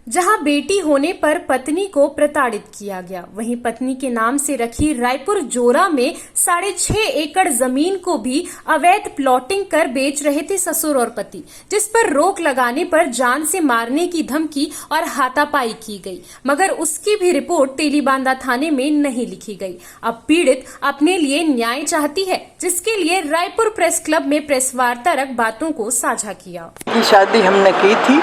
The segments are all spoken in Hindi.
जहां बेटी होने पर पत्नी को प्रताड़ित किया गया, वहीं पत्नी के नाम से रखी रायपुर जोरा में 6.5 एकड़ जमीन को भी अवैध प्लॉटिंग कर बेच रहे थे ससुर और पति, जिस पर रोक लगाने पर जान से मारने की धमकी और हाथापाई की गई, मगर उसकी भी रिपोर्ट तेलीबांधा थाने में नहीं लिखी गई। अब पीड़ित अपने लिए न्याय चाहती है, जिसके लिए रायपुर प्रेस क्लब में प्रेस वार्ता रख बातों को साझा किया। शादी हमने की थी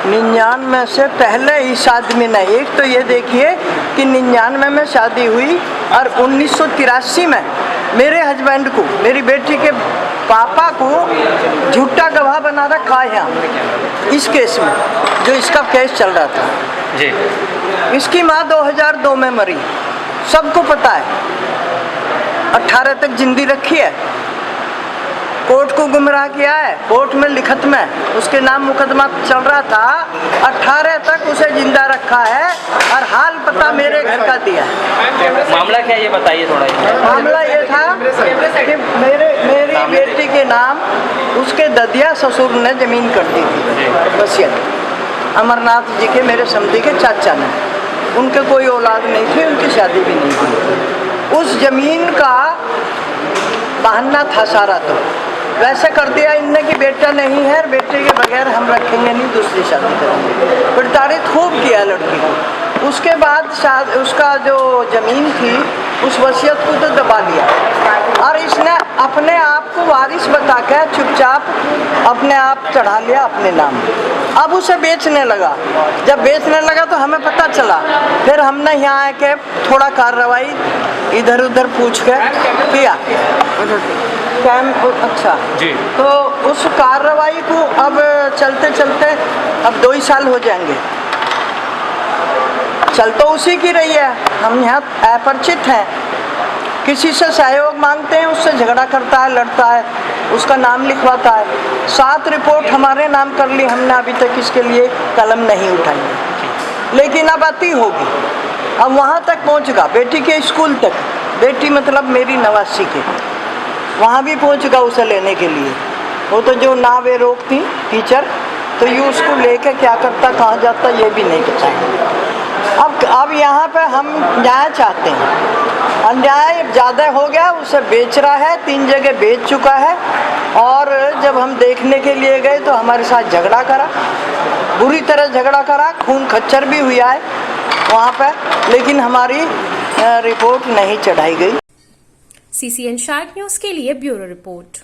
99 से पहले ही शादी में नहीं। एक तो ये देखिए कि 99 में शादी हुई और 1983 में मेरे हस्बैंड को, मेरी बेटी के पापा को झूठा गवाह बना रखा है यहाँ इस केस में, जो इसका केस चल रहा था जी। इसकी माँ 2002 में मरी, सबको पता है। 18 तक जिंदी रखी है, कोर्ट को गुमराह किया है, कोर्ट में लिखत में उसके नाम मुकदमा चल रहा था। 18 तक उसे जिंदा रखा है और हाल पता मेरे घर का दिया है। मामला क्या ये बताइए थोड़ा। मामला ये था कि मेरी बेटी के नाम उसके ददिया ससुर ने जमीन कर दी थी वसीयत, अमरनाथ जी के मेरे समधी के चाचा ने। उनके कोई औलाद नहीं थी, उनकी शादी भी नहीं थी। उस जमीन का बहाना था सारा, तो वैसे कर दिया इनने कि बेटा नहीं है, बेटे के बगैर हम रखेंगे नहीं, दूसरी शादी करेंगे। प्रताड़ित खूब किया लड़की को। उसके बाद उसका जो ज़मीन थी उस वसीयत को तो दबा लिया और इसने अपने आप को वारिस बता के चुपचाप अपने आप चढ़ा लिया अपने नाम। अब उसे बेचने लगा। जब बेचने लगा तो हमें पता चला, फिर हमने यहाँ आके थोड़ा कार्रवाई इधर उधर पूछ के किया। अच्छा जी। तो उस कार्रवाई को अब चलते चलते अब 2 ही साल हो जाएंगे। चल तो उसी की रही है, हम यहाँ अपरिचित हैं। किसी से सहयोग मांगते हैं, उससे झगड़ा करता है, लड़ता है, उसका नाम लिखवाता है। 7 रिपोर्ट हमारे नाम कर ली हमने, अभी तक इसके लिए कलम नहीं उठाई। लेकिन अब अति होगी, अब वहाँ तक पहुँचेगा, बेटी के स्कूल तक। बेटी मतलब मेरी नवासी के, वहाँ भी पहुँचेगा उसे लेने के लिए। वो तो जो ना वे रोक थी टीचर, तो ये उसको लेके क्या करता, कहाँ जाता, ये भी नहीं पता है। अब यहाँ पे हम न्याय चाहते हैं। अन्याय ज़्यादा हो गया, उसे बेच रहा है, 3 जगह बेच चुका है। और जब हम देखने के लिए गए तो हमारे साथ झगड़ा करा, बुरी तरह झगड़ा करा, खून खच्चर भी हुआ है वहाँ पे, लेकिन हमारी रिपोर्ट नहीं चढ़ाई गई। CCN शार्क न्यूज़ के लिए ब्यूरो रिपोर्ट।